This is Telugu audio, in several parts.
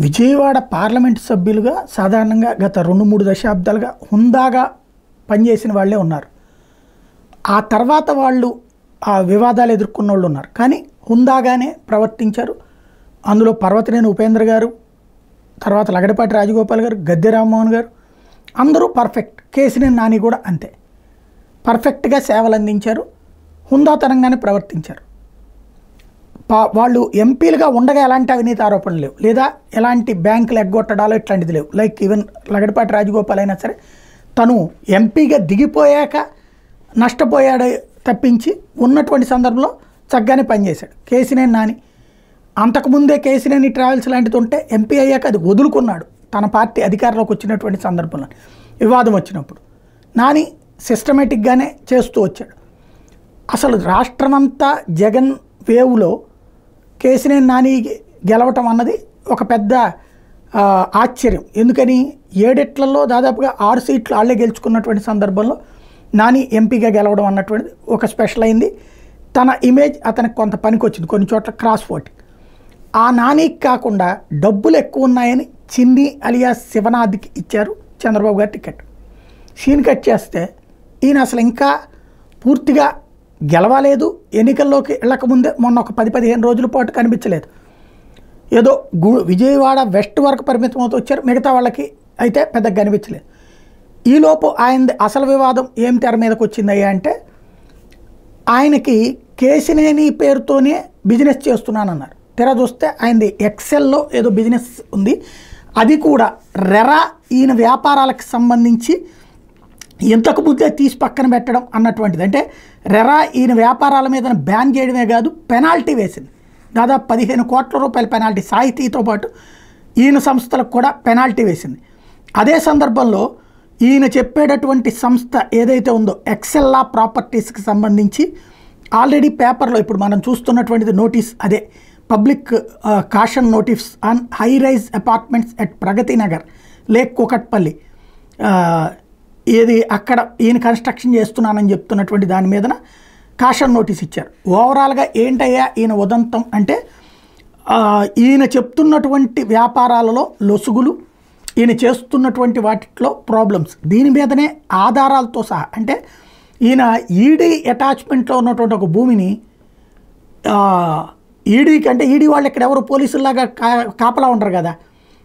విజయవాడ పార్లమెంటు సభ్యులుగా సాధారణంగా గత 2-3 దశాబ్దాలుగా హుందాగా పనిచేసిన వాళ్ళే ఉన్నారు. ఆ తర్వాత వాళ్ళు ఆ వివాదాలు ఎదుర్కొన్న వాళ్ళు ఉన్నారు. కానీ హుందాగానే ప్రవర్తించారు. అందులో పర్వతనేని ఉపేంద్ర గారు, తర్వాత లగడపాటి రాజగోపాల్ గారు, గద్దె రామ్మోహన్ గారు అందరూ పర్ఫెక్ట్. కేసినేని నాని కూడా అంతే పర్ఫెక్ట్గా సేవలు అందించారు, హుందాతనంగానే ప్రవర్తించారు. వాళ్ళు ఎంపీలుగా ఉండగా ఎలాంటి అవినీతి ఆరోపణలు లేవు, లేదా ఎలాంటి బ్యాంకులు ఎగ్గొట్టడాలు ఇట్లాంటిది లేవు. లైక్ ఈవెన్ లగడపాటి రాజగోపాల్ అయినా సరే తను ఎంపీగా దిగిపోయాక నష్టపోయాడు తప్పించి ఉన్నటువంటి సందర్భంలో చక్కగానే పనిచేశాడు. కేసినేని నాని అంతకుముందే కేసినేని ట్రావెల్స్ లాంటిది ఉంటే ఎంపీ అయ్యాక అది వదులుకున్నాడు తన పార్టీ అధికారంలోకి వచ్చినటువంటి సందర్భంలో వివాదం వచ్చినప్పుడు. నాని సిస్టమేటిక్గానే చేస్తూ వచ్చాడు. అసలు రాష్ట్రమంతా జగన్ వేవ్లో కేసినేని నాని గెలవటం అన్నది ఒక పెద్ద ఆశ్చర్యం. ఎందుకని 7 ఏళ్లలో దాదాపుగా 6 సీట్లు వాళ్ళే గెలుచుకున్నటువంటి సందర్భంలో నాని ఎంపీగా గెలవడం అన్నటువంటిది ఒక స్పెషల్ అయింది. తన ఇమేజ్ అతనికి కొంత పనికి వచ్చింది, కొన్ని చోట్ల క్రాస్ ఓటింగ్. ఆ నానికి కాకుండా డబ్బులు ఎక్కువ ఉన్నాయని చిన్ని అలియాస్ శివనాథ్కి ఇచ్చారు చంద్రబాబు గారు టికెట్. సీన్ కట్ చేస్తే ఈయన అసలు ఇంకా పూర్తిగా గెలవలేదు. ఎన్నికల్లోకి వెళ్ళకముందే మొన్న ఒక 10-15 రోజుల పాటు కనిపించలేదు. ఏదో విజయవాడ వెస్ట్ వరకు పరిమితం అవుతూ వచ్చారు, మిగతా వాళ్ళకి అయితే పెద్దగా కనిపించలేదు. ఈలోపు ఆయన అసలు వివాదం ఏం తెర మీదకి వచ్చిందయ్యా అంటే, ఆయనకి కేసినేని పేరుతోనే బిజినెస్ చేస్తున్నానన్నారు. తెర చూస్తే ఆయనది ఎక్సెల్లో ఏదో బిజినెస్ ఉంది, అది కూడా రెరా ఈయన వ్యాపారాలకు సంబంధించి ఇంతకు ముందే తీసి పక్కన పెట్టడం అన్నటువంటిది. అంటే రెరా ఈయన వ్యాపారాల మీద బ్యాన్ చేయడమే కాదు, పెనాల్టీ వేసింది. దాదాపు 15 కోట్ల రూపాయల పెనాల్టీ సాహితీతో పాటు ఈయన సంస్థలకు కూడా పెనాల్టీ వేసింది. అదే సందర్భంలో ఈయన చెప్పేటటువంటి సంస్థ ఏదైతే ఉందో ఎక్సెల్లా ప్రాపర్టీస్కి సంబంధించి ఆల్రెడీ పేపర్లో ఇప్పుడు మనం చూస్తున్నటువంటిది నోటీస్, అదే public caution notice on high rise apartments at Pragathi Nagar, lake Kukatpally, ఏది అక్కడ ఈయన కన్స్ట్రక్షన్ చేస్తున్నానని చెప్తున్నటువంటి దాని మీదన కాషన్ నోటీస్ ఇచ్చారు. ఓవరాల్గా ఏంటయ్యా ఈయన ఉదంతం అంటే, ఈయన చెప్తున్నటువంటి వ్యాపారాలలో లొసుగులు, ఈయన చేస్తున్నటువంటి వాటిలో ప్రాబ్లమ్స్, దీని మీదనే ఆధారాలతో సహా, అంటే ఈయన ఈడీ అటాచ్మెంట్లో ఉన్నటువంటి ఒక భూమిని ఈడీకి, అంటే ఈడీ వాళ్ళు ఇక్కడ ఎవరు పోలీసుల్లాగా కాపలా ఉండరు కదా,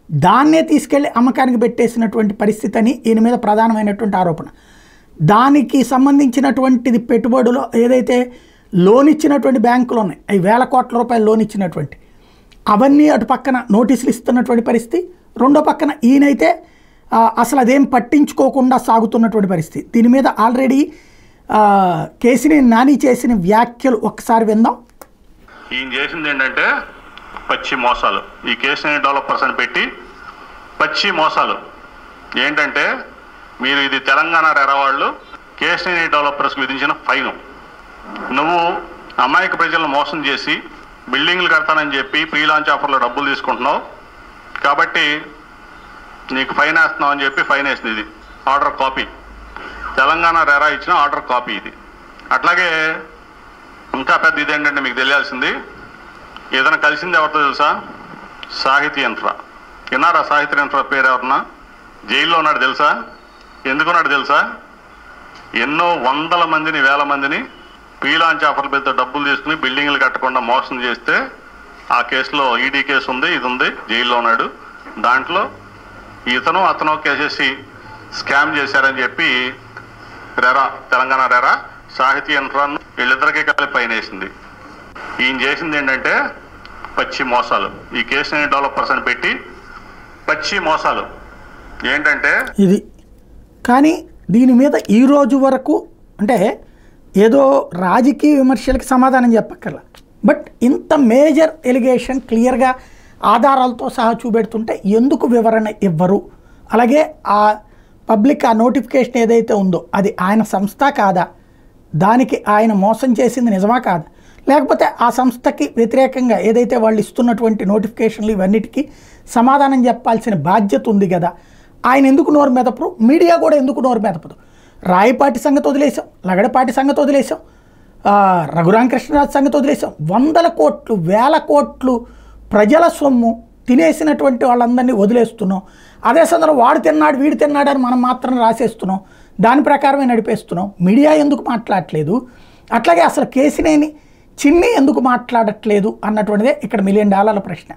దాన్నే తీసుకెళ్ళి అమ్మకానికి పెట్టేసినటువంటి పరిస్థితి అని ఈయన మీద ప్రధానమైనటువంటి ఆరోపణ. దానికి సంబంధించినటువంటిది పెట్టుబడులు ఏదైతే లోన్ ఇచ్చినటువంటి బ్యాంకులు ఉన్నాయి, అవి 1000 కోట్ల రూపాయలు లోన్ ఇచ్చినటువంటి అవన్నీ అటు పక్కన నోటీసులు ఇస్తున్నటువంటి పరిస్థితి, రెండో పక్కన ఈయనైతే అసలు అదేం పట్టించుకోకుండా సాగుతున్నటువంటి పరిస్థితి. దీని మీద ఆల్రెడీ కేసినేని నాని చేసిన వ్యాఖ్యలు ఒక్కసారి విందాం. ఈయన చేసింది ఏంటంటే పచ్చి మోసాలు. ఈ కేసినేని డెవలపర్స్ అని పెట్టి పచ్చి మోసాలు ఏంటంటే, మీరు ఇది తెలంగాణ రెరా వాళ్ళు కేసినేని డెవలపర్స్కి విధించిన ఫైను. నువ్వు అమాయక ప్రజలను మోసం చేసి బిల్డింగ్లు కడతానని చెప్పి ప్రీ లాంచ్ ఆఫర్లో డబ్బులు తీసుకుంటున్నావు కాబట్టి నీకు ఫైన్ వేస్తున్నావు అని చెప్పి ఫైన్ వేసింది. ఇది ఆర్డర్ కాపీ, తెలంగాణ రెరా ఇచ్చిన ఆర్డర్ కాపీ ఇది. అట్లాగే ఇంకా పెద్ద ఇదేంటంటే మీకు తెలియాల్సింది, ఏదైనా కలిసింది ఎవరితో తెలుసా? సాహితీ యంత్ర. విన్నారా సాహితీ యంత్ర పేరు? ఎవరన్నా జైల్లో ఉన్నాడు తెలుసా? ఎందుకున్నాడు తెలుసా? ఎన్నో వందల మందిని, వేల మందిని ప్రీ లాంచ్ ఆఫర్ల పేరుతో డబ్బులు తీసుకుని బిల్డింగ్లు కట్టకుండా మోసం చేస్తే ఆ కేసులో ఈడీ కేసు ఉంది, ఇది ఉంది, జైల్లో ఉన్నాడు. దాంట్లో ఇతను అతను కేసేసి స్కామ్ చేశారని చెప్పి రెరా, తెలంగాణ రెరా, సాహితీ యంత్రాన్ని వీళ్ళిద్దరికీ కలిపి పైన వేసింది. ఈయన చేసింది ఏంటంటే పచ్చి మోసాలు. ఈ కేసినేని డెవలపర్స్ అని పెట్టి పచ్చి మోసాలు ఏంటంటే ఇది. కానీ దీని మీద ఈ రోజు వరకు అంటే ఏదో రాజకీయ విమర్శలకి సమాధానం చెప్పక్కర్లా, బట్ ఇంత మేజర్ ఎలిగేషన్ క్లియర్గా ఆధారాలతో సహా చూపెడుతుంటే ఎందుకు వివరణ ఇవ్వరు? అలాగే ఆ పబ్లిక్ ఆ నోటిఫికేషన్ ఏదైతే ఉందో అది ఆయన సంస్థ కాదా, దానికి ఆయన మోసం చేసింది నిజమా కాదా, లేకపోతే ఆ సంస్థకి వ్యతిరేకంగా ఏదైతే వాళ్ళు ఇస్తున్నటువంటి నోటిఫికేషన్లు ఇవన్నిటికీ సమాధానం చెప్పాల్సిన బాధ్యత ఉంది కదా. ఆయన ఎందుకు నోరు మెదపరు? మీడియా కూడా ఎందుకు నోరు మెదపదు? రాయపాటి సంగతి వదిలేసాం, లగడపాటి సంగతి వదిలేసాం, రఘురామకృష్ణరాజు సంగతి వదిలేసాం. 100 కోట్లు 1000 కోట్లు ప్రజల సొమ్ము తినేసినటువంటి వాళ్ళందరినీ వదిలేస్తున్నాం. అదే సందర్భంలో వాడు తిన్నాడు వీడు తిన్నాడు అని మనం మాత్రం రాసేస్తున్నాం, దాని ప్రకారమే నడిపేస్తున్నాం. మీడియా ఎందుకు మాట్లాడట్లేదు, అట్లాగే అసలు కేసినేని చిన్ని ఎందుకు మాట్లాడట్లేదు అన్నటువంటిదే ఇక్కడ $1 మిలియన్ ప్రశ్న.